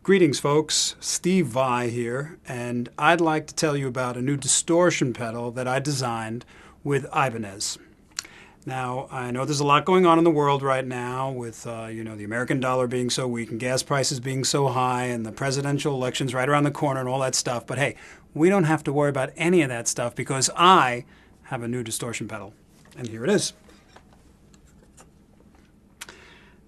Greetings folks, Steve Vai here, and I'd like to tell you about a new distortion pedal that I designed with Ibanez. Now, I know there's a lot going on in the world right now with, the American dollar being so weak and gas prices being so high and the presidential elections right around the corner and all that stuff, but hey, we don't have to worry about any of that stuff because I have a new distortion pedal, and here it is.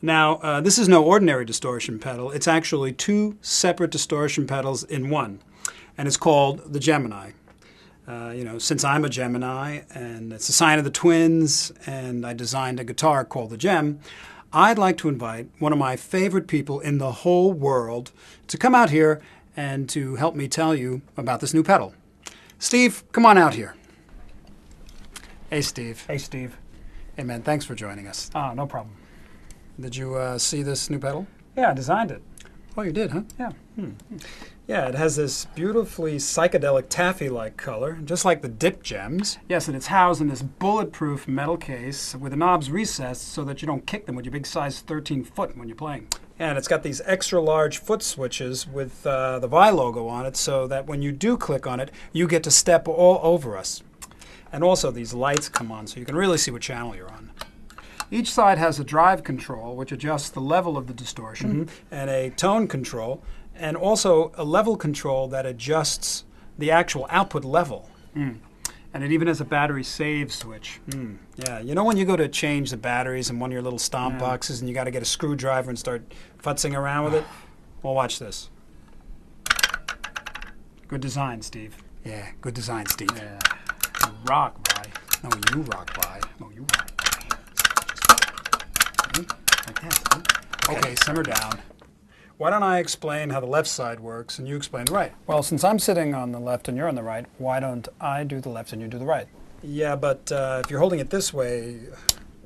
Now, this is no ordinary distortion pedal. It's actually two separate distortion pedals in one, and it's called the Jemini. Since I'm a Gemini, and it's a sign of the twins, and I designed a guitar called the Gem, I'd like to invite one of my favorite people in the whole world to come out here and to help me tell you about this new pedal. Steve, come on out here. Hey, Steve. Hey, Steve. Hey, man, thanks for joining us. Oh, no problem. Did you see this new pedal? Yeah, I designed it. Oh, you did, huh? Yeah. Yeah, it has this beautifully psychedelic taffy-like color, just like the Dip Gems. Yes, and it's housed in this bulletproof metal case with the knobs recessed so that you don't kick them with your big size 13 foot when you're playing. And it's got these extra large foot switches with the Vi logo on it so that when you do click on it, you get to step all over us. And also these lights come on so you can really see what channel you're on. Each side has a drive control, which adjusts the level of the distortion. And a tone control, and also a level control that adjusts the actual output level. And it even has a battery save switch. Yeah, you know when you go to change the batteries in one of your little stomp boxes and you got to get a screwdriver and start futzing around with it? Well, watch this. Good design, Steve. Yeah, good design, Steve. Yeah. You rock, Vi. No, you rock, Vi. Oh, you rock. Like that. Okay, simmer down. Why don't I explain how the left side works and you explain the right? Well, since I'm sitting on the left and you're on the right, why don't I do the left and you do the right? Yeah, but if you're holding it this way,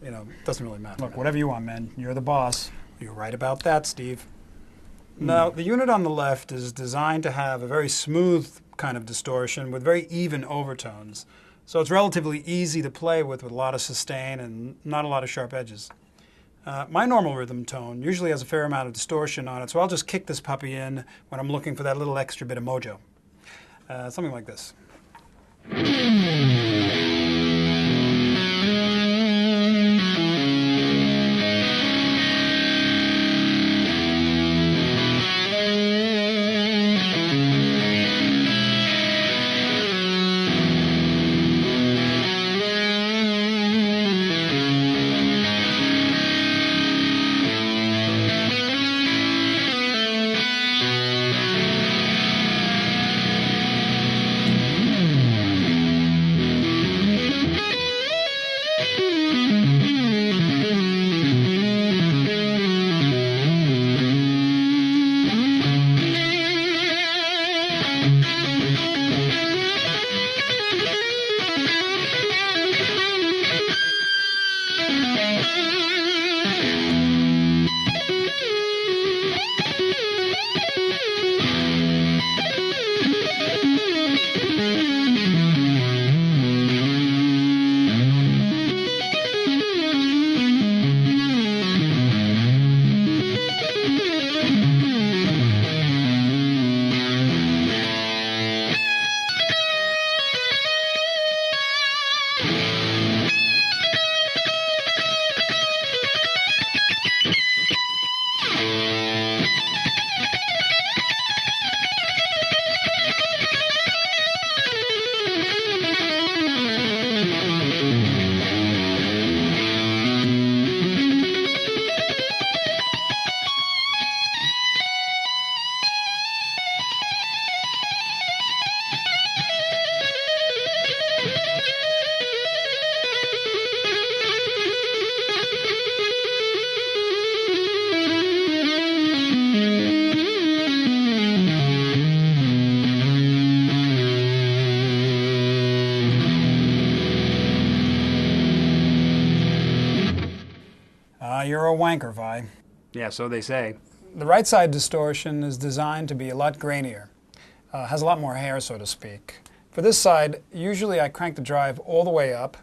it doesn't really matter. Look, whatever you want, man. You're the boss. You're right about that, Steve. Now, the unit on the left is designed to have a very smooth kind of distortion with very even overtones. So it's relatively easy to play with a lot of sustain and not a lot of sharp edges. My normal rhythm tone usually has a fair amount of distortion on it, so I'll just kick this puppy in when I'm looking for that little extra bit of mojo. Something like this. You're a wanker, Vi. Yeah, so they say. The right side distortion is designed to be a lot grainier. Has a lot more hair, so to speak. For this side, usually I crank the drive all the way up,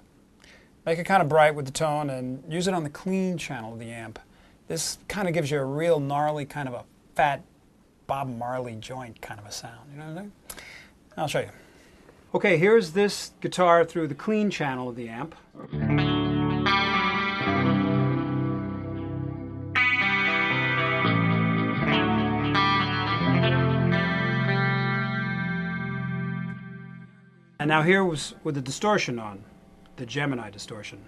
make it kind of bright with the tone, and use it on the clean channel of the amp. This kind of gives you a real gnarly kind of a fat Bob Marley joint kind of a sound. You know what I'm saying? I'll show you. Okay, here's this guitar through the clean channel of the amp. And now here was with the distortion on, the Jemini distortion.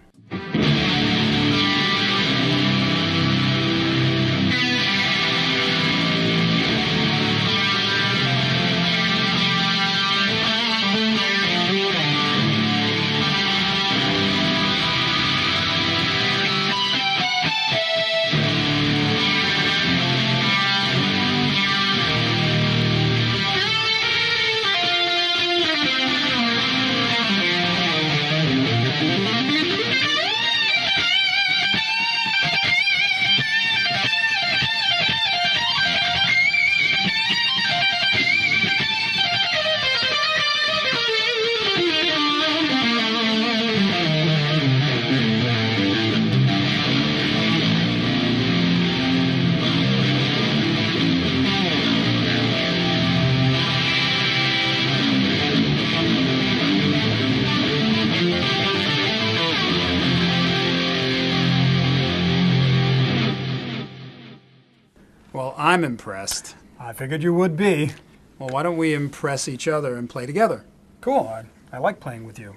Well, I'm impressed. I figured you would be. Well, why don't we impress each other and play together? Cool. I like playing with you.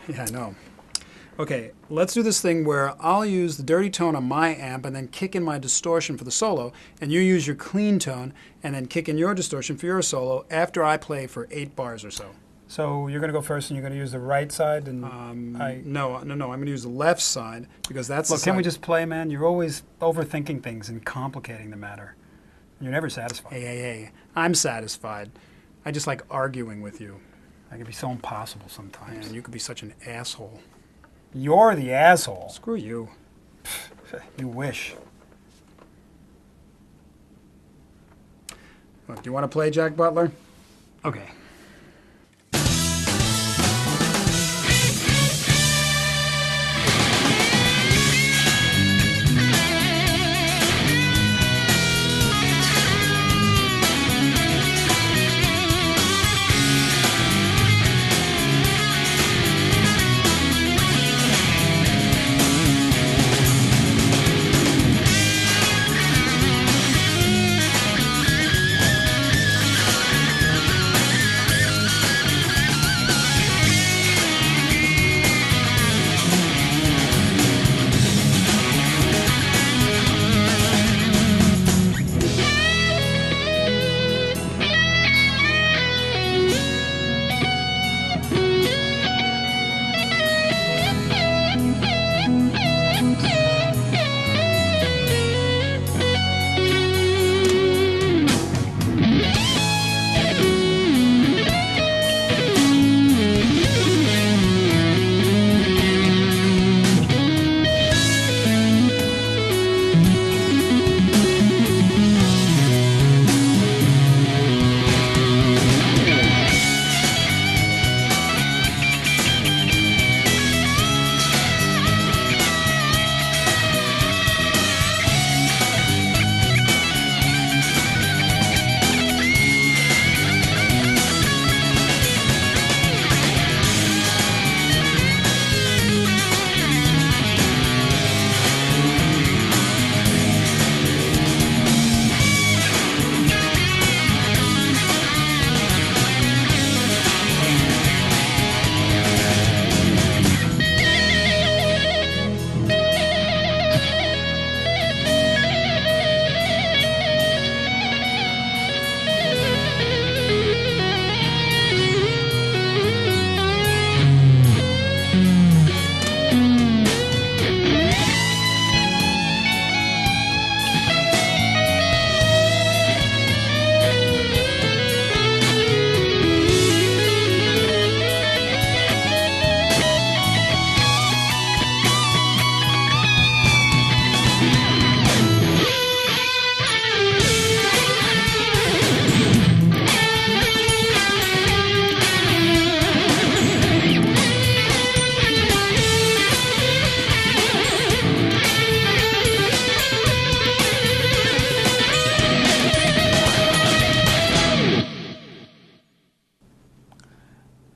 Yeah, I know. Okay, let's do this thing where I'll use the dirty tone on my amp and then kick in my distortion for the solo, and you use your clean tone and then kick in your distortion for your solo after I play for 8 bars or so. So you're going to go first and you're going to use the right side? And No, I'm going to use the left side because that's Look, the side. can we just play, man? You're always overthinking things and complicating the matter. You're never satisfied. Hey, I'm satisfied. I just like arguing with you. That can be so impossible sometimes. Man, you could be such an asshole. You're the asshole. Screw you. You wish. Look, do you want to play, Jack Butler? Okay.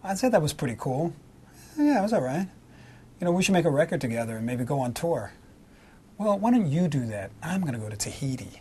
I'd say that was pretty cool. Yeah, it was all right. You know, we should make a record together and maybe go on tour. Well, why don't you do that? I'm going to go to Tahiti.